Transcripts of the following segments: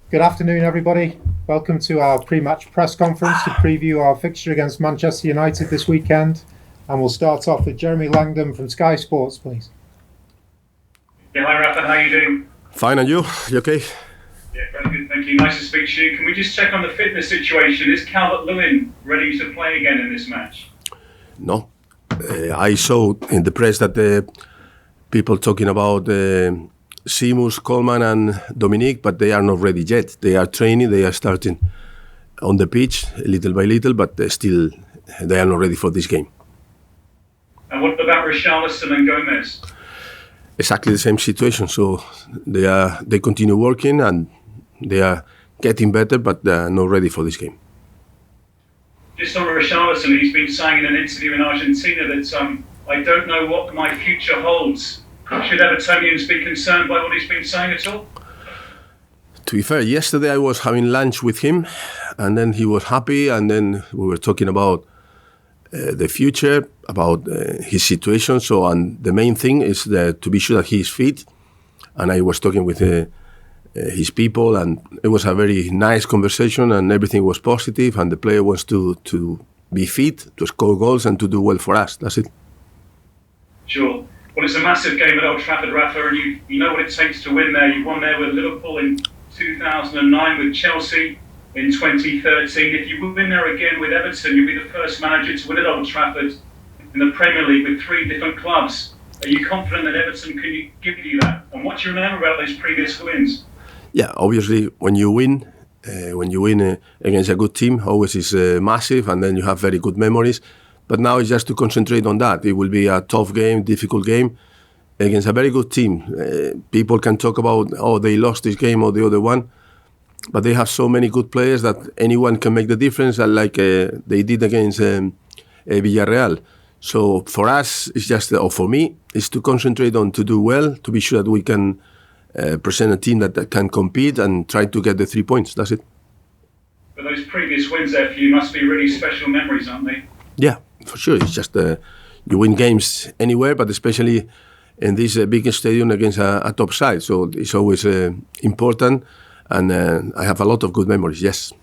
Good afternoon, everybody. Welcome to our pre-match press conference to preview our fixture against Manchester United this weekend. And we'll start off with Jeremy Langdon from Sky Sports, please. Yeah, hi Rafa, how are you doing? Fine, and you? You okay? Yeah, very good, thank you. Nice to speak to you. Can we just check on the fitness situation? Is Calvert-Lewin ready to play again in this match? No. I saw in the press that people talking about Seamus, Coleman and Dominic, but they are not ready yet. They are training, they are starting on the pitch little by little, but still they are not ready for this game. And what about Richarlison and Gomez? Exactly the same situation. So they continue working and they are getting better, but they are not ready for this game. Just on Richarlison, he's been saying in an interview in Argentina that I don't know what my future holds. Should Evertonians be concerned by what he's been saying at all? To be fair, yesterday I was having lunch with him and then he was happy and then we were talking about the future, about his situation. So, and the main thing is to be sure that he is fit. And I was talking with his people and it was a very nice conversation and everything was positive and the player wants to be fit, to score goals and to do well for us. That's it. Sure. Well, it's a massive game at Old Trafford, Rafa, and you know what it takes to win there. You won there with Liverpool in 2009, with Chelsea in 2013. If you win there again with Everton, you'll be the first manager to win at Old Trafford in the Premier League with 3 different clubs. Are you confident that Everton can give you that? And what do you remember about those previous wins? Yeah, obviously when you win against a good team, always is massive, and then you have very good memories. But now it's just to concentrate on that. It will be a tough game, difficult game against a very good team. People can talk about, they lost this game or the other one, but they have so many good players that anyone can make the difference, like they did against Villarreal. So for us, it's just, or for me, it's to concentrate on to do well, to be sure that we can present a team that can compete and try to get the 3 points. That's it. But those previous wins there for you must be really special memories, aren't they? Yeah, for sure. It's just you win games anywhere, but especially in this big stadium against a top side. So it's always important, and I have a lot of good memories, yes.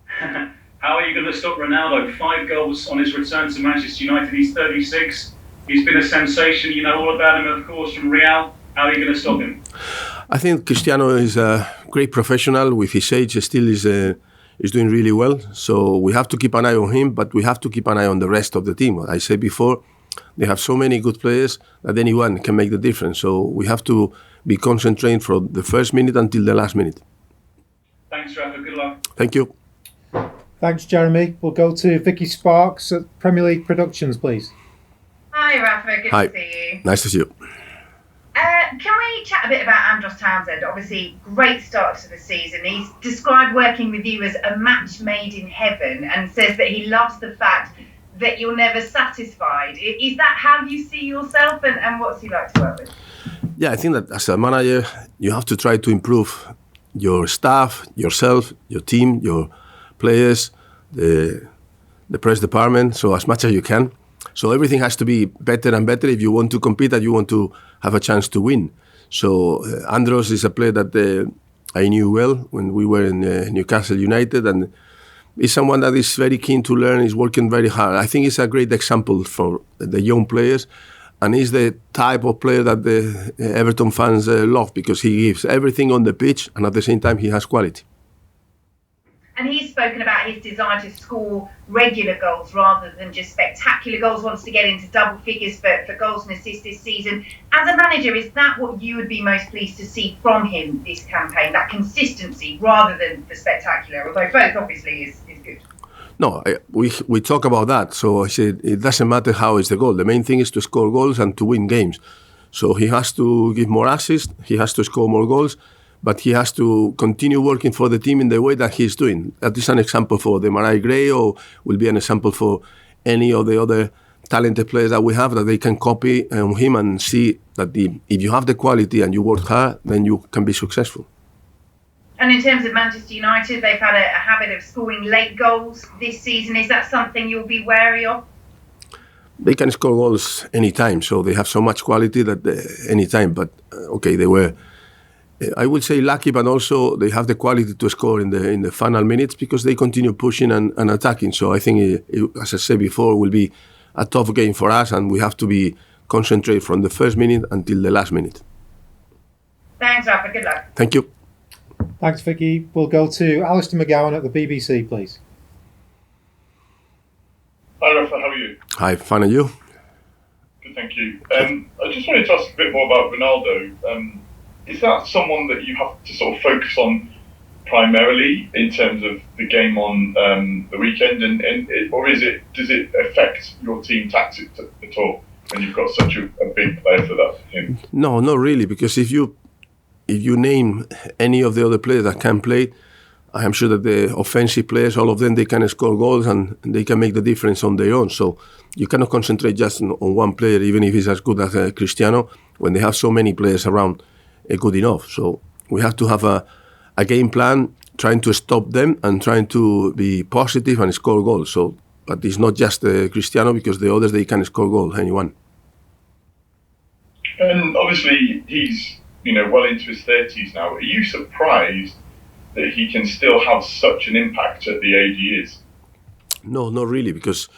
How are you going to stop Ronaldo? 5 goals on his return to Manchester United. He's 36. He's been a sensation. You know all about him, of course, from Real. How are you going to stop him? I think Cristiano is a great professional. With his age, still is doing really well. So we have to keep an eye on him, but we have to keep an eye on the rest of the team. I said before, they have so many good players that anyone can make the difference. So we have to be concentrating from the first minute until the last minute. Thanks, Rafa. Good luck. Thank you. Thanks, Jeremy. We'll go to Vicky Sparks at Premier League Productions, please. Hi, Rafa. Good Hi. to see you. Nice to see you. Can we chat a bit about Andros Townsend? Obviously, great start to the season. He's described working with you as a match made in heaven and says that he loves the fact that you're never satisfied. Is that how you see yourself and what's he like to work with? Yeah, I think that as a manager, you have to try to improve your staff, yourself, your team, your players, the press department, so as much as you can. So everything has to be better and better if you want to compete and you want to have a chance to win. So Andros is a player that I knew well when we were in Newcastle United, and is someone that is very keen to learn, is working very hard. I think he's a great example for the young players, and he's the type of player that the Everton fans love, because he gives everything on the pitch and at the same time he has quality. And he's spoken about his desire to score regular goals rather than just spectacular goals, wants to get into double figures for goals and assists this season. As a manager, is that what you would be most pleased to see from him this campaign, that consistency rather than the spectacular, although both obviously is good? No, we talk about that. So I said it doesn't matter how is the goal. The main thing is to score goals and to win games. So he has to give more assists, he has to score more goals, but he has to continue working for the team in the way that he's doing. That is an example for the Demarai Gray, or will be an example for any of the other talented players that we have, that they can copy him and see that if you have the quality and you work hard, then you can be successful. And in terms of Manchester United, they've had a habit of scoring late goals this season. Is that something you'll be wary of? They can score goals anytime, so they have so much quality that anytime. But okay, they were I will say lucky, but also they have the quality to score in the final minutes because they continue pushing and attacking. So I think, as I said before, it will be a tough game for us, and we have to be concentrated from the first minute until the last minute. Thanks, Rafa. Good luck. Thank you. Thanks, Vicky. We'll go to Alistair McGowan at the BBC, please. Hi, Rafa. How are you? Hi, fine, and you? Good, thank you. I just wanted to ask a bit more about Ronaldo. Is that someone that you have to sort of focus on primarily in terms of the game on the weekend, or does it affect your team tactics at all when you've got such a big player for that him? No, not really, because if you name any of the other players that can play, I am sure that the offensive players, all of them, they can score goals and they can make the difference on their own. So you cannot concentrate just on one player, even if he's as good as Cristiano, when they have so many players around good enough. So we have to have a game plan, trying to stop them and trying to be positive and score goals. So, but it's not just Cristiano, because the others, they can score goals, anyone. And obviously he's well into his 30s now. Are you surprised that he can still have such an impact at the age he is? No, not really, because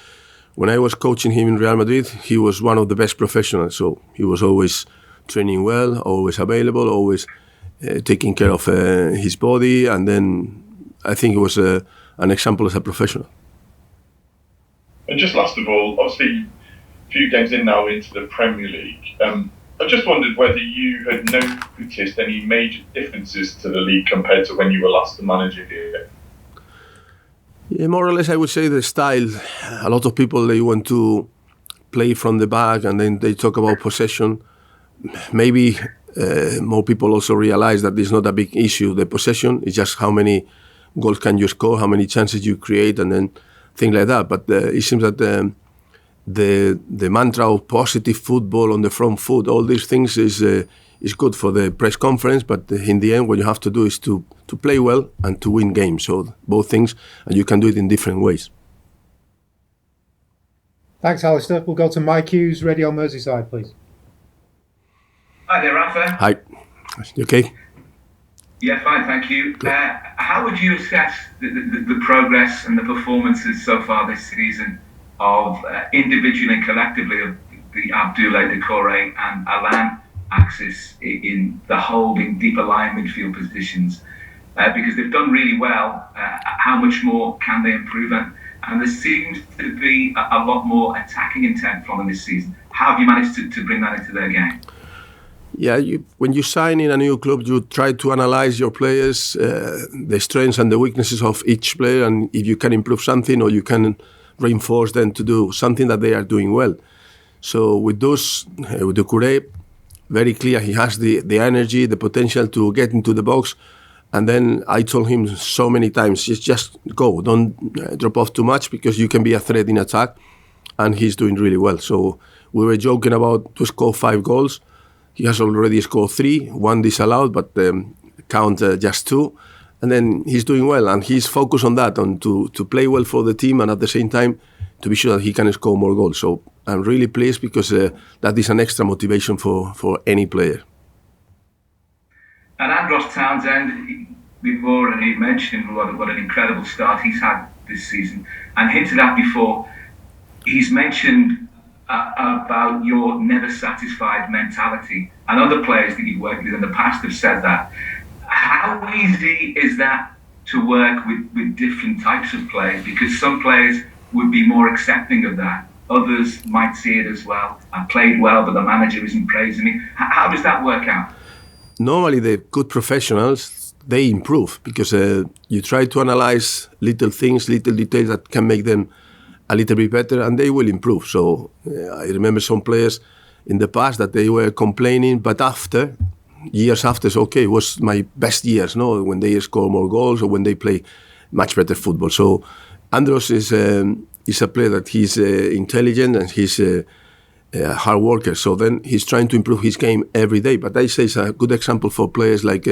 when I was coaching him in Real Madrid, he was one of the best professionals. So he was always training well, always available, always taking care of his body, and then I think it was an example as a professional. And just last of all, obviously a few games in now into the Premier League, I just wondered whether you had noticed any major differences to the league compared to when you were last the manager here. Yeah, more or less I would say the style. A lot of people, they want to play from the back and then they talk about possession. Maybe more people also realize that it's not a big issue, the possession. It's just how many goals can you score, how many chances you create, and then things like that. But it seems that the mantra of positive football on the front foot, all these things is good for the press conference. But in the end, what you have to do is to play well and to win games. So both things, and you can do it in different ways. Thanks, Alistair. We'll go to Mike Hughes, Radio Merseyside, please. Hi there, Rafa. Hi. You okay? Yeah, fine, thank you. How would you assess the progress and the performances so far this season of individually and collectively of the Abdoulaye Doucouré and Alain axis in the holding deeper line midfield positions? Because they've done really well. How much more can they improve? And there seems to be a lot more attacking intent from them this season. How have you managed to bring that into their game? Yeah, when you sign in a new club, you try to analyze your players, the strengths and the weaknesses of each player, and if you can improve something or you can reinforce them to do something that they are doing well. So with those, with Doucouré, very clear he has the energy, the potential to get into the box. And then I told him so many times, just go, don't drop off too much, because you can be a threat in attack, and he's doing really well. So we were joking about to score 5 goals. He has already scored 3, 1 disallowed, but count just 2. And then he's doing well, and he's focused on that, on to play well for the team, and at the same time to be sure that he can score more goals. So I'm really pleased, because that is an extra motivation for any player. And Andros Townsend, we've already mentioned what an incredible start he's had this season, and hinted at before. He's mentioned about your never satisfied mentality, and other players that you've worked with in the past have said that. How easy is that to work with different types of players? Because some players would be more accepting of that. Others might see it as, well, I played well, but the manager isn't praising me. How does that work out? Normally the good professionals, they improve, because you try to analyze little things, little details that can make them a little bit better, and they will improve. So I remember some players in the past that they were complaining, but years after, so okay, it was my best years, no, when they score more goals or when they play much better football. So Andros is a player that he's intelligent and he's a hard worker. So then he's trying to improve his game every day. But I say it's a good example for players like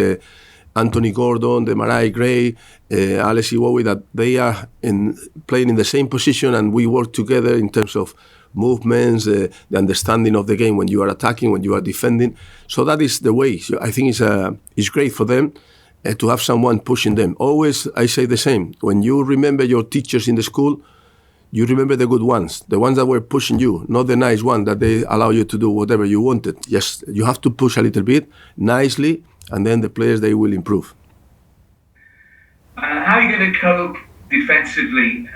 Anthony Gordon, Demarai Gray, Alex Iwobi, that they are playing in the same position, and we work together in terms of movements, the understanding of the game when you are attacking, when you are defending. So that is the way. So I think it's great for them to have someone pushing them. Always, I say the same. When you remember your teachers in the school, you remember the good ones, the ones that were pushing you, not the nice one that they allow you to do whatever you wanted. Yes, you have to push a little bit nicely, and then the players, they will improve. How are you going to cope defensively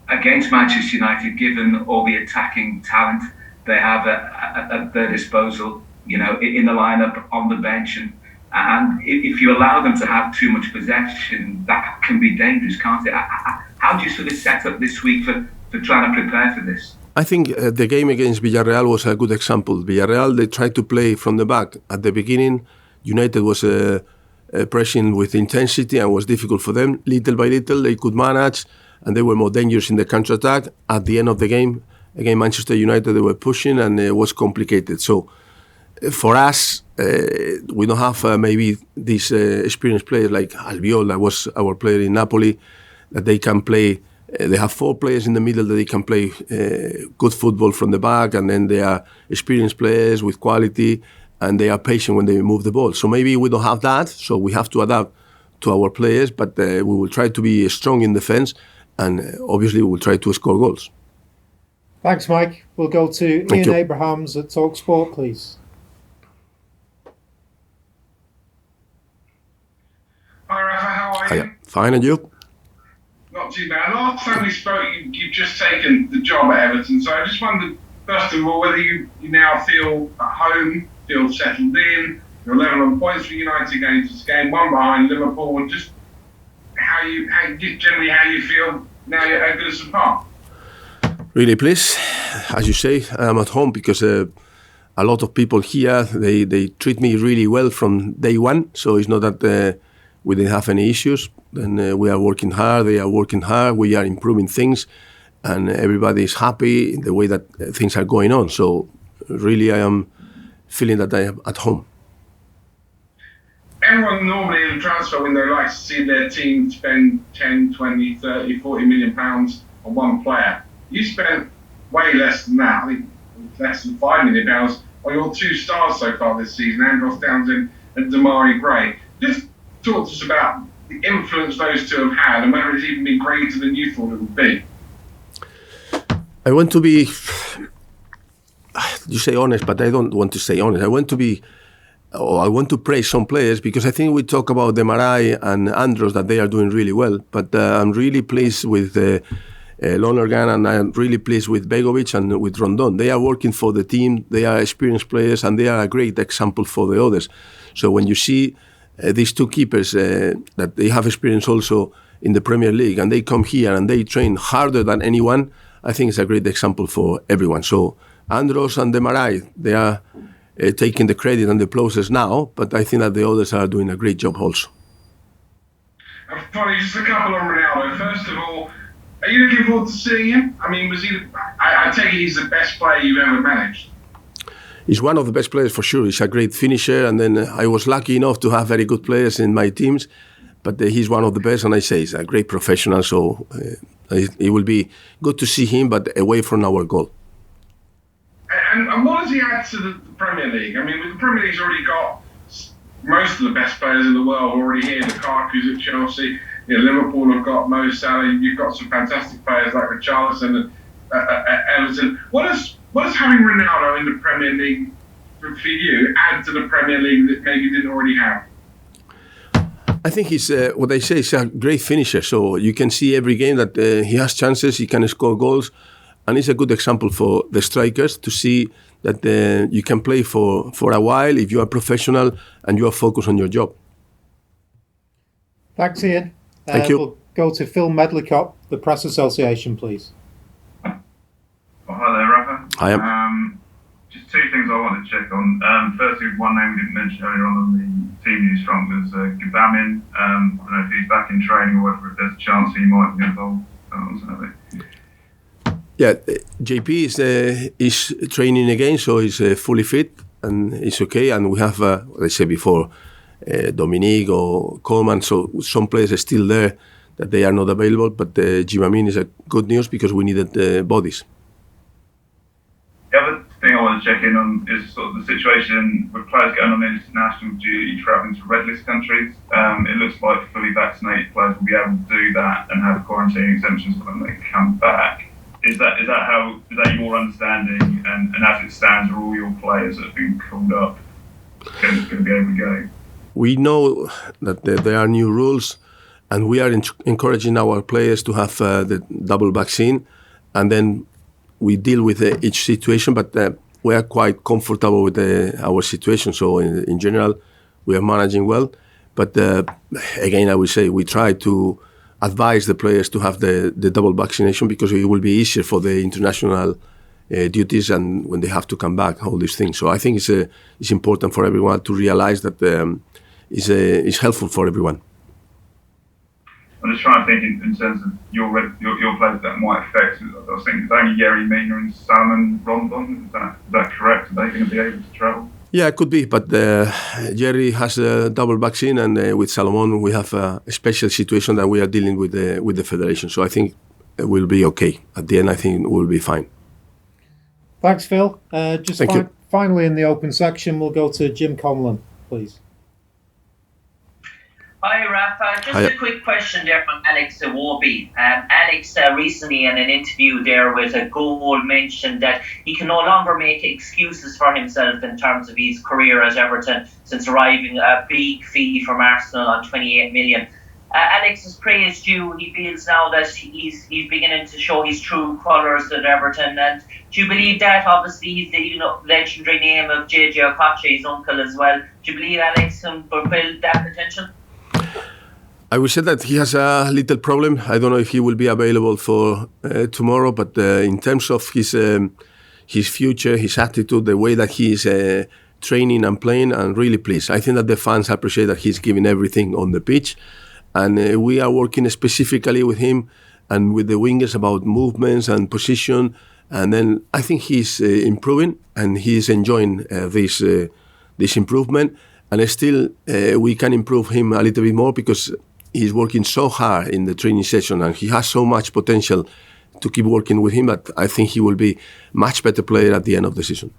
against Manchester United, given all the attacking talent they have at their disposal, in the lineup, on the bench, and if you allow them to have too much possession, that can be dangerous, can't it? How do you sort of set up this week for trying to prepare for this? I think the game against Villarreal was a good example. Villarreal, they tried to play from the back. At the beginning, United was pressing with intensity and was difficult for them. Little by little, they could manage, and they were more dangerous in the counter-attack. At the end of the game, again, Manchester United, they were pushing, and it was complicated. So for us, we don't have maybe these experienced players like Albiol, that was our player in Napoli, that they can play. They have 4 players in the middle that they can play good football from the back, and then they are experienced players with quality, and they are patient when they move the ball. So maybe we don't have that, so we have to adapt to our players, but we will try to be strong in defense, and obviously we will try to score goals. Thanks, Mike. We'll go to Thank Ian you. Abrahams at TalkSport, please. Hi Rafa, how are you? Hiya. Fine, and you? Not too bad. Last time we spoke, you've just taken the job at Everton, so I just wondered, first of all, whether you now feel at home, feel settled in, you're level on points for United going into this game, one behind Liverpool, and just generally how you feel now you're at Goodison Park. Really pleased. As you say, I'm at home because a lot of people here, they treat me really well from day one, so it's not that we didn't have any issues. And we are working hard, they are working hard, we are improving things, and everybody is happy in the way that things are going on. So really I am feeling that I am at home. Everyone normally in the transfer window likes to see their team spend 10, 20, 30, 40 million pounds on one player. You spent way less than that, I think less than 5 million pounds on your 2 stars so far this season, Andros, Townsend and Damari Gray. Just talk to us about the influence those two have had and whether it's even been greater than you thought it would be. I want to be, you say honest, but I don't want to say honest. I want to praise some players because I think we talk about Demarai and Andros that they are doing really well, but I'm really pleased with Lonergan, and I'm really pleased with Begovic and with Rondon. They are working for the team, they are experienced players, and they are a great example for the others. So when you see these 2 keepers that they have experience also in the Premier League, and they come here and they train harder than anyone, I think it's a great example for everyone. So Andros and Demarai, they are taking the credit and the applauses now, but I think that the others are doing a great job also. Finally, just a couple on Ronaldo. First of all, are you looking forward to seeing him? I mean, I take it he's the best player you've ever managed. He's one of the best players for sure. He's a great finisher, and then I was lucky enough to have very good players in my teams, but he's one of the best, and I say he's a great professional, so it will be good to see him, but away from our goal. And what does he add to the Premier League? I mean, the Premier League's already got most of the best players in the world already here. Lukaku's at Chelsea, Liverpool have got Mo Salah, you've got some fantastic players like Richarlison and Everton. What does having Ronaldo in the Premier League for you add to the Premier League that maybe you didn't already have? I think he's, what they say, is a great finisher. So you can see every game that he has chances, he can score goals. And it's a good example for the strikers to see that you can play for a while if you are professional and you are focused on your job. Thanks, Ian. Thank you. We'll go to Phil Medlicott, the Press Association, please. Well, hi there, Rafa. Hi. Just 2 things I wanted to check on. Firstly, one name we didn't mention earlier on the team news front was Gabamin. I don't know if he's back in training or whether there's a chance he might be involved. Yeah, JP is training again, so he's fully fit and it's okay. And we have, like I said before, Dominique or Coleman, so some players are still there that they are not available. But Gimamin is a good news because we needed bodies. to check in on is sort of the situation with players going on international duty travelling to red list countries. It looks like fully vaccinated players will be able to do that and have quarantine exemptions when they come back. Is that your understanding? And as it stands, are all your players that have been called up going to be able to go? We know that there are new rules, and we are encouraging our players to have the double vaccine, and then we deal with each situation. But we are quite comfortable with our situation. So in general, we are managing well. But again, I would say we try to advise the players to have the double vaccination because it will be easier for the international duties and when they have to come back, all these things. So I think it's important for everyone to realize that it's helpful for everyone. I'm just trying to think in terms of your players that might affect. I was thinking it's only Yerry Mina and Salomon Rondon. Is that correct? Are they going to be able to travel? Yeah, it could be, but Jerry has a double vaccine, and with Salomon we have a special situation that we are dealing with the federation. So I think it will be okay. At the end, I think we'll be fine. Thanks, Phil. Finally, in the open section, we'll go to Jim Conlon, please. Hi, Rafa. Just a quick question there on Alex Iwobi. Alex recently in an interview there with a goal mentioned that he can no longer make excuses for himself in terms of his career at Everton since arriving a big fee from Arsenal on 28 million. Alex has praised you. He feels now that he's beginning to show his true colours at Everton. And do you believe that? Obviously, he's the legendary name of JJ Okocha, his uncle as well. Do you believe Alex can fulfil that potential? I would say that he has a little problem. I don't know if he will be available for tomorrow, but in terms of his future, his attitude, the way that he is training and playing, I'm really pleased. I think that the fans appreciate that he's giving everything on the pitch, and we are working specifically with him and with the wingers about movements and position, and then I think he's improving and he's enjoying this improvement, and still we can improve him a little bit more because he's working so hard in the training session and he has so much potential to keep working with him that I think he will be much better player at the end of the season.